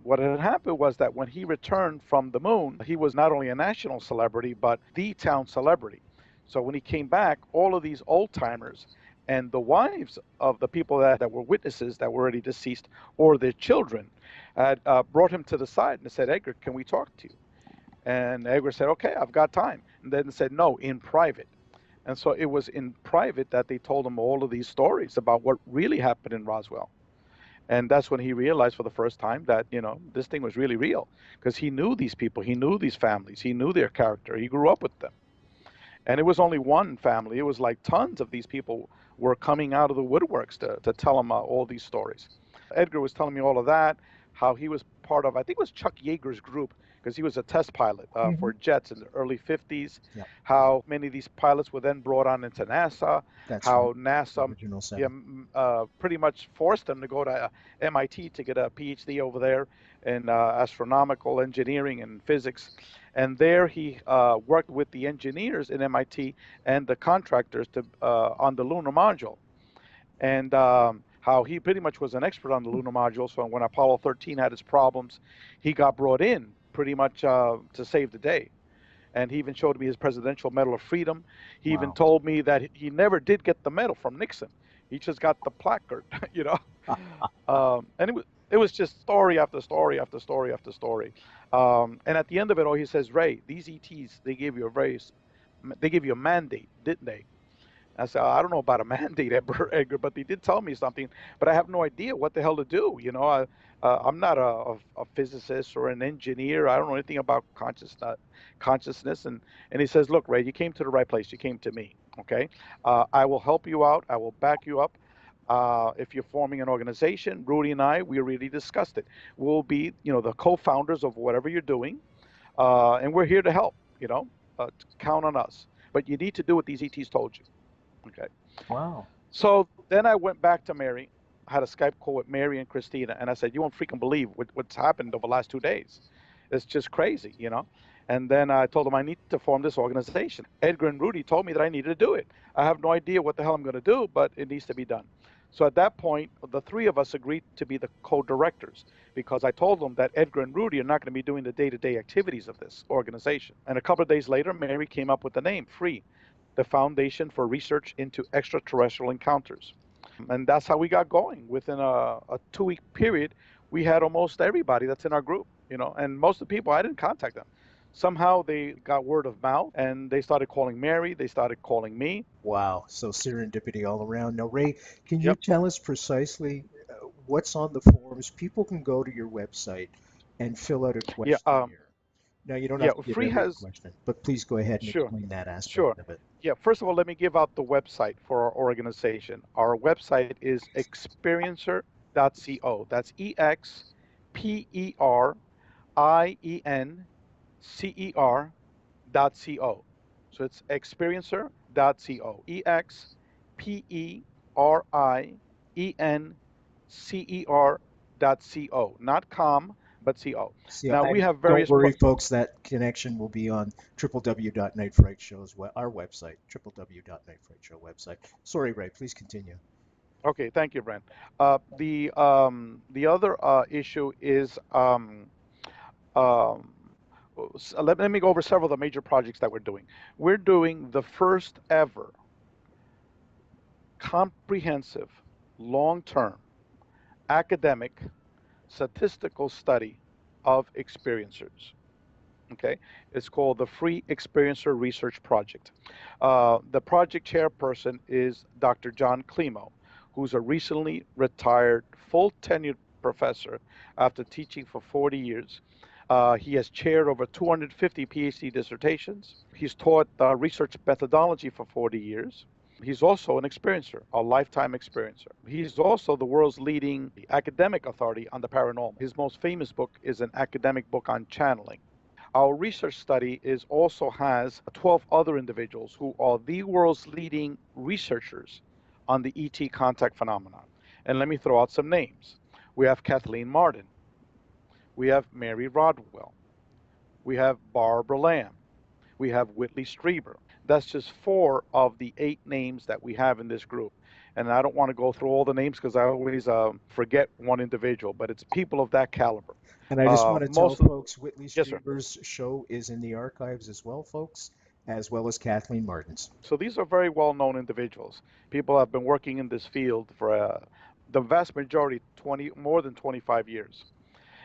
What had happened was that when he returned from the moon, he was not only a national celebrity, but the town celebrity. So when he came back, all of these old-timers and the wives of the people that were witnesses that were already deceased, or their children, had brought him to the side and said, Edgar, can we talk to you? And Edgar said, okay, I've got time. And then said, no, in private. And so it was in private that they told him all of these stories about what really happened in Roswell. And that's when he realized for the first time that, this thing was really real, because he knew these people, he knew these families, he knew their character, he grew up with them. And it was only one family. It was like tons of these people were coming out of the woodworks to tell him all these stories. Edgar was telling me all of that, how he was part of, I think it was Chuck Yeager's group, because he was a test pilot for jets in the early 50s, Yep. how many of these pilots were then brought on into NASA, That's how right. NASA Original seven. pretty much forced them to go to MIT to get a PhD over there in astronomical engineering and physics. And there he worked with the engineers in MIT and the contractors on the lunar module. And how he pretty much was an expert on the lunar module. So when Apollo 13 had its problems, he got brought in pretty much to save the day. And he even showed me his Presidential Medal of Freedom. He even told me that he never did get the medal from Nixon. He just got the placard, And it was just story after story after story after story. And at the end of it all, he says, Ray, these ETs, they gave you a mandate, didn't they? I said, I don't know about a mandate, Edgar, but they did tell me something, but I have no idea what the hell to do. I'm not a physicist or an engineer. I don't know anything about consciousness. And he says, look, Ray, you came to the right place. You came to me. Okay. I will help you out. I will back you up. If you're forming an organization, Rudy and I, we already discussed it. We'll be, the co-founders of whatever you're doing. And we're here to help, count on us. But you need to do what these ETs told you. Okay. Wow. So then I went back to Mary. I had a Skype call with Mary and Christina, and I said, you won't freaking believe what's happened over the last 2 days. It's just crazy, And then I told them I need to form this organization. Edgar and Rudy told me that I needed to do it. I have no idea what the hell I'm going to do, but it needs to be done. So at that point, the three of us agreed to be the co-directors, because I told them that Edgar and Rudy are not going to be doing the day-to-day activities of this organization. And a couple of days later, Mary came up with the name, FREE, the Foundation for Research into Extraterrestrial Encounters. And that's how we got going. Within a 2-week period, we had almost everybody that's in our group, and most of the people, I didn't contact them. Somehow they got word of mouth, and they started calling Mary, they started calling me. Wow, so serendipity all around. Now, Ray, can you tell us precisely what's on the forums? People can go to your website and fill out a questionnaire. Now, you don't have to give every question, but please go ahead and explain that aspect of it. Yeah, first of all, let me give out the website for our organization. Our website is experiencer.co. That's EXPERIENCER.co. So it's experiencer.co. EXPERIENCER.co. Not com, but co. Now, we have various. Don't worry, folks. That connection will be on www.nightfrightshow, our website, www.nightfrightshow website. Sorry, Ray. Please continue. Okay, thank you, Brent. The other issue is let me go over several of the major projects that we're doing. We're doing the first ever comprehensive, long-term, academic, statistical study of experiencers. Okay, it's called the Free Experiencer Research Project. The project chairperson is Dr. John Klimo, who's a recently retired, full tenured professor after teaching for 40 years. He has chaired over 250 PhD dissertations. He's taught research methodology for 40 years. He's also an experiencer, a lifetime experiencer. He's also the world's leading academic authority on the paranormal. His most famous book is an academic book on channeling. Our research study also has 12 other individuals who are the world's leading researchers on the ET contact phenomenon. And let me throw out some names. We have Kathleen Martin. We have Mary Rodwell. We have Barbara Lamb. We have Whitley Strieber. That's just 4 of the 8 names that we have in this group. And I don't want to go through all the names because I always forget one individual, but it's people of that caliber. And I just want to tell folks, Whitley Strieber's show is in the archives as well, folks, as well as Kathleen Martin's. So these are very well-known individuals. People have been working in this field for the vast majority, more than 25 years.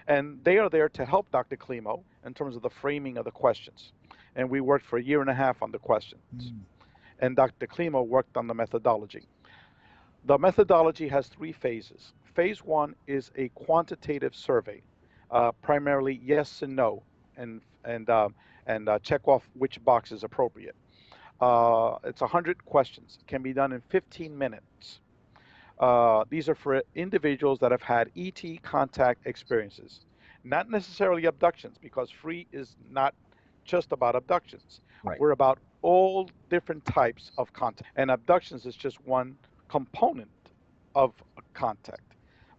And they are there to help Dr. Klimo in terms of the framing of the questions. And we worked for a year and a half on the questions. and Dr. Klimo worked on the methodology. The methodology has 3 phases. Phase 1 is a quantitative survey, primarily yes and no, and check off which box is appropriate. It's 100 questions. It can be done in 15 minutes. These are for individuals that have had ET contact experiences, not necessarily abductions, because free is not just about abductions. Right. We're about all different types of contact, and abductions is just one component of a contact.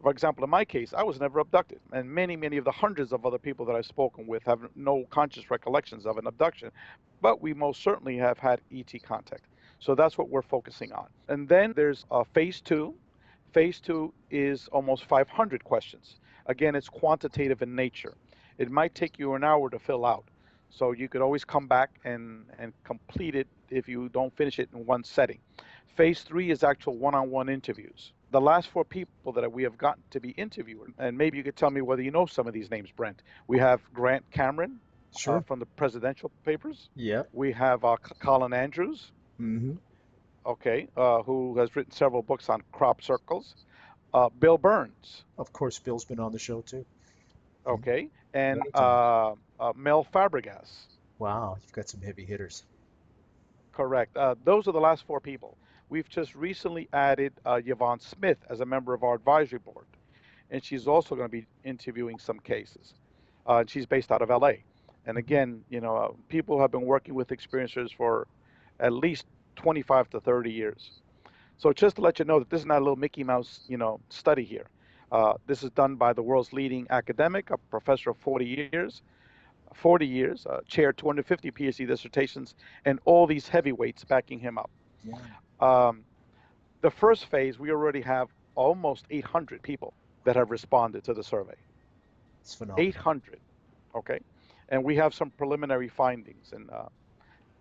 For example, in my case, I was never abducted, and many of the hundreds of other people that I've spoken with have no conscious recollections of an abduction, but we most certainly have had ET contact. So that's what we're focusing on. And then there's phase 2. Phase 2 is almost 500 questions. Again, it's quantitative in nature. It might take you an hour to fill out. So you could always come back and complete it if you don't finish it in one setting. Phase 3 is actual one-on-one interviews. The last 4 people that we have gotten to be interviewed, and maybe you could tell me whether you know some of these names, Brent. We have Grant Cameron, Sure. from the Presidential Papers. Yeah. We have Colin Andrews, Mm-hmm. okay, who has written several books on crop circles. Bill Burns, Of course, Bill's been on the show too. okay, and Many times. Mel Fabregas. Wow, you've got some heavy hitters. Correct. Those are the last 4 people. We've just recently added Yvonne Smith as a member of our advisory board, and she's also going to be interviewing some cases. She's based out of LA. And again, people have been working with experiencers for at least 25 to 30 years. So just to let you know that this is not a little Mickey Mouse, study here. This is done by the world's leading academic, a professor of 40 years, chaired 250 PhD dissertations, and all these heavyweights backing him up. Yeah. The first phase, we already have almost 800 people that have responded to the survey. It's phenomenal. 800, okay? And we have some preliminary findings, and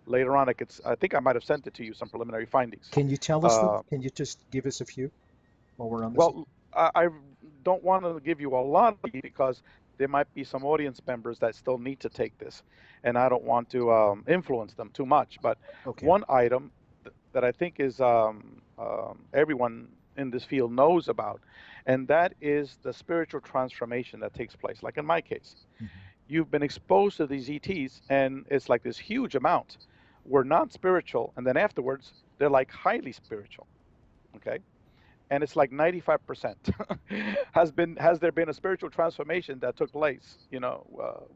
later on, I think I might have sent it to you, some preliminary findings. Can you tell us them? Can you just give us a few while we're on this? Well, I don't want to give you a lot because there might be some audience members that still need to take this, and I don't want to influence them too much. But Okay. one item that I think is everyone in this field knows about, and that is the spiritual transformation that takes place. Like in my case, you've been exposed to these ETs, and it's like this huge amount. We're non-spiritual, and then afterwards, they're like highly spiritual, okay? And it's like 95%. Has there been a spiritual transformation that took place,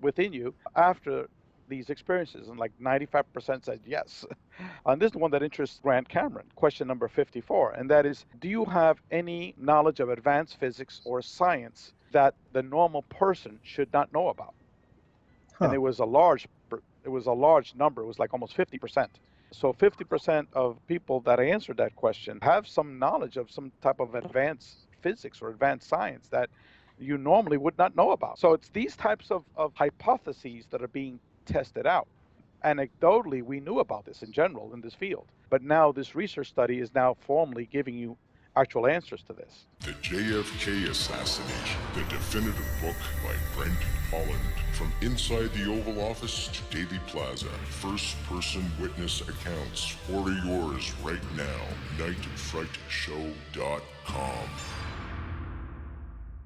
within you after these experiences? And like 95% said yes. And this is the one that interests Grant Cameron, question number 54. And that is, do you have any knowledge of advanced physics or science that the normal person should not know about? And it was a large number. It was like almost 50%. So 50% of people that answered that question have some knowledge of some type of advanced physics or advanced science that you normally would not know about. So it's these types of hypotheses that are being tested out. Anecdotally, we knew about this in general in this field, but now this research study is now formally giving you actual answers to this. The JFK Assassination, the definitive book by Brent, Holland. From inside the Oval Office to Daily Plaza, first-person witness accounts. Order yours right now. nightfrightshow.com.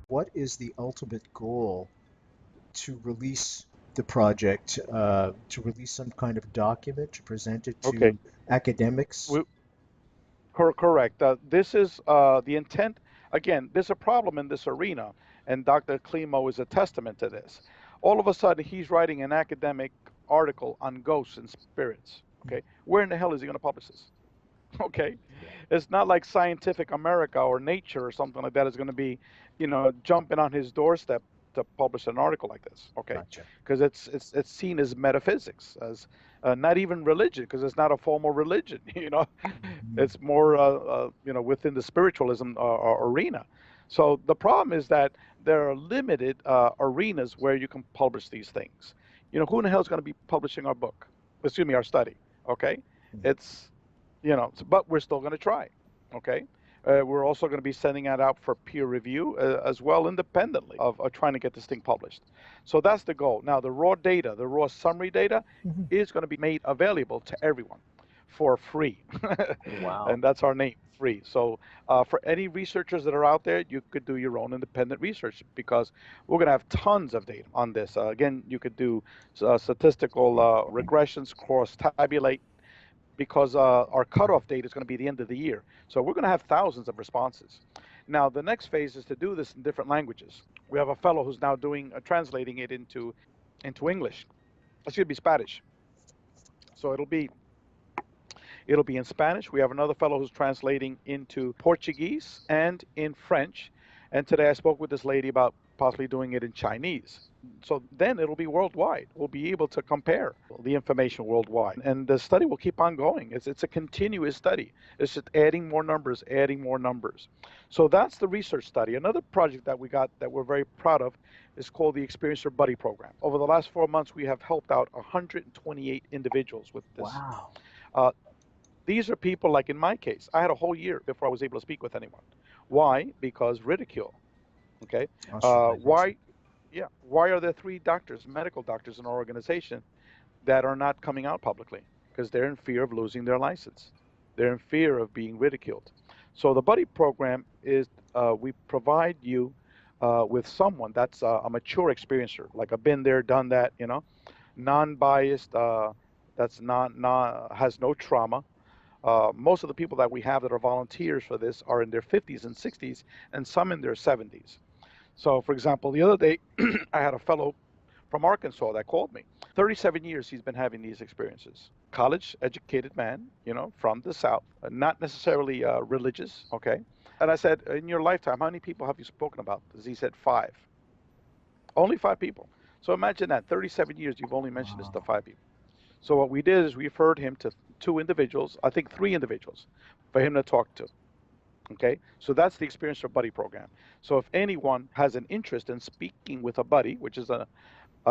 What is the ultimate goal to release the project, to release some kind of document, to present it to academics? Correct. This is the intent. Again, there's a problem in this arena, and Dr. Klimo is a testament to this. All of a sudden, he's writing an academic article on ghosts and spirits. Okay, where in the hell is he going to publish this? Okay, it's not like Scientific America or Nature or something like that is going to be, jumping on his doorstep to publish an article like this. Okay, because it's seen as metaphysics, as not even religion, because it's not a formal religion. It's more within the spiritualism arena. So the problem is that there are limited arenas where you can publish these things. Who in the hell is going to be publishing our book? Excuse me, our study. Okay, it's but we're still going to try. Okay. We're also going to be sending that out for peer review as well, independently of trying to get this thing published. So that's the goal. Now, the raw data, the raw summary data is going to be made available to everyone. for free. Wow. And that's our name, free. So for any researchers that are out there, you could do your own independent research because we're going to have tons of data on this. Again, you could do statistical regressions, cross tabulate, because our cutoff date is going to be the end of the year. So we're going to have thousands of responses. Now, the next phase is to do this in different languages. We have a fellow who's now doing translating it into English. It's going to be Spanish. So it'll be in Spanish. We have another fellow who's translating into Portuguese and in French. And today I spoke with this lady about possibly doing it in Chinese. So then it'll be worldwide. We'll be able to compare the information worldwide. And the study will keep on going. It's a continuous study. It's just adding more numbers, adding more numbers. So that's the research study. Another project that we got that we're very proud of is called the Experiencer Buddy Program. Over the last 4 months, we have helped out 128 individuals with this. Wow. These are people like in my case, I had a whole year before I was able to speak with anyone. Why? Because ridicule. Okay. Why are there 3 doctors, medical doctors in our organization that are not coming out publicly? Because they're in fear of losing their license. They're in fear of being ridiculed. So the buddy program is we provide you with someone that's a mature experiencer, like a been there, done that, non-biased, that's has no trauma. Most of the people that we have that are volunteers for this are in their 50s and 60s, and some in their 70s. So, for example, the other day, I had a fellow from Arkansas that called me. 37 years he's been having these experiences. College-educated man, from the South, not necessarily religious, okay? And I said, in your lifetime, how many people have you spoken about this? He said 5. Only 5 people. So imagine that, 37 years, you've only mentioned this to 5 people. So what we did is we referred him to 2 individuals, I think 3 individuals, for him to talk to. Okay, so that's the Experiencer Buddy Program. So if anyone has an interest in speaking with a buddy, which is a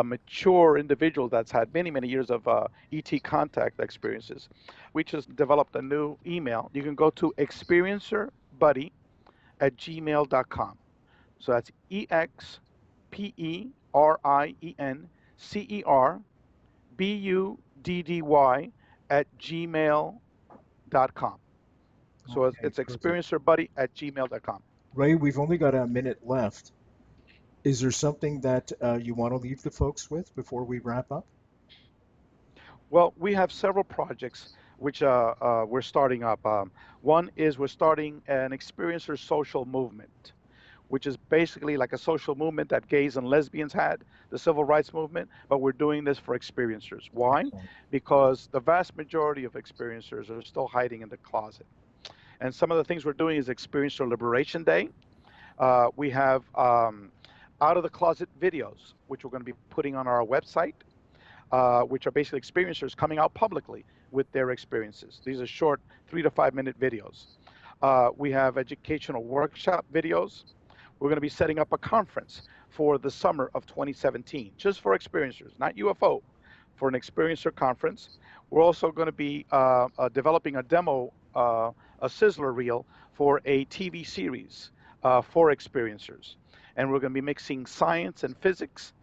mature individual that's had many, many years of ET contact experiences, we just developed a new email. You can go to experiencerbuddy@gmail.com. So that's experiencerbuddy@gmail.com. So it's experiencerbuddy@gmail.com. Ray, we've only got a minute left. Is there something that you want to leave the folks with before we wrap up? Well, we have several projects which we're starting up. One is we're starting an experiencer social movement, which is basically like a social movement that gays and lesbians had, the civil rights movement, but we're doing this for experiencers. Why? Because the vast majority of experiencers are still hiding in the closet. And some of the things we're doing is Experiencer Liberation Day. We have out of the closet videos, which we're going to be putting on our website, which are basically experiencers coming out publicly with their experiences. These are short 3 to 5 minute videos. We have educational workshop videos. We're going to be setting up a conference for the summer of 2017, just for experiencers, not UFO, for an experiencer conference. We're also going to be developing a demo, a sizzler reel for a TV series for experiencers. And we're going to be mixing science and physics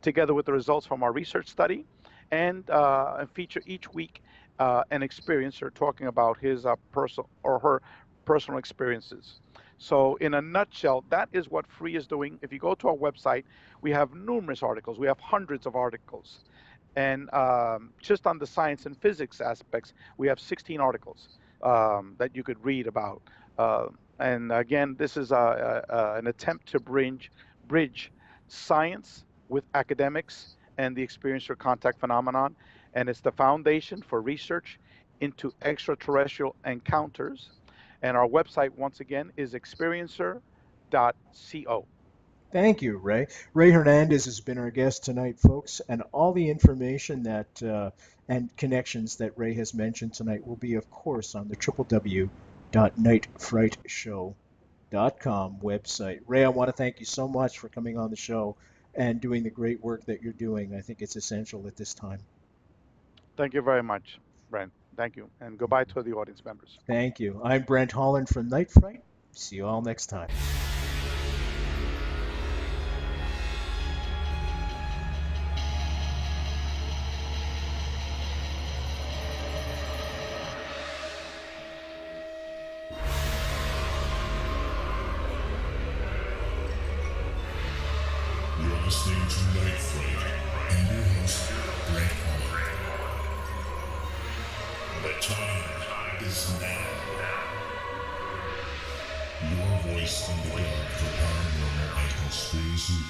together with the results from our research study, and feature each week an experiencer talking about his personal or her personal experiences. So in a nutshell, that is what FREE is doing. If you go to our website, we have numerous articles. We have hundreds of articles. And just on the science and physics aspects, we have 16 articles that you could read about. And again, this is an attempt to bridge science with academics and the experiencer contact phenomenon. And it's the foundation for research into extraterrestrial encounters. And our website, once again, is experiencer.co. Thank you, Ray. Ray Hernandez has been our guest tonight, folks, and all the information that and connections that Ray has mentioned tonight will be, of course, on the www.nightfrightshow.com website. Ray, I want to thank you so much for coming on the show and doing the great work that you're doing. I think it's essential at this time. Thank you very much, Brent. Thank you. And goodbye to the audience members. Thank you. I'm Brent Holland from Night Fright. See you all next time. listening to Night Flight and your host, Brent Holland. The time is now. Your voice in the dark for paranormal and conspiracy.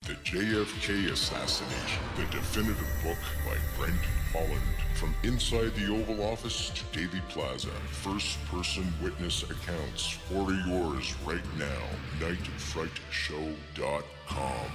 The JFK Assassination, the definitive book by Brent, Holland. From inside the Oval Office to Daily Plaza, first-person witness accounts. Order yours right now. nightfrightshow.com.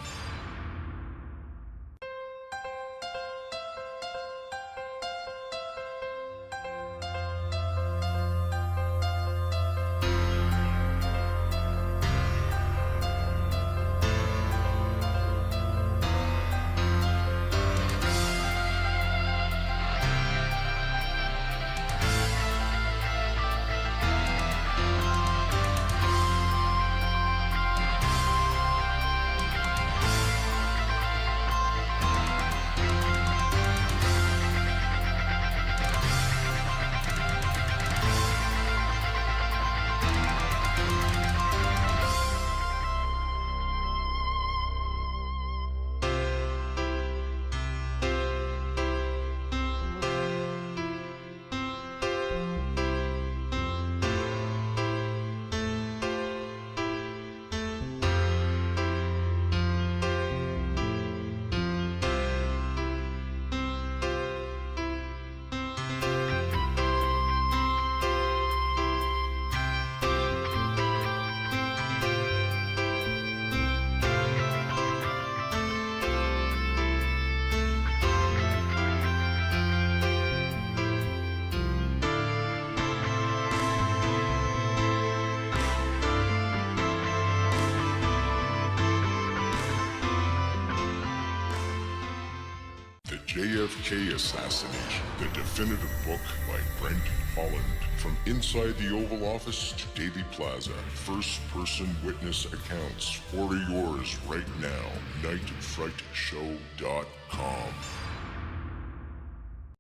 JFK Assassination, the definitive book by Brent, Holland. From inside the Oval Office to Daily Plaza, first-person witness accounts. Order yours right now. nightfrightshow.com.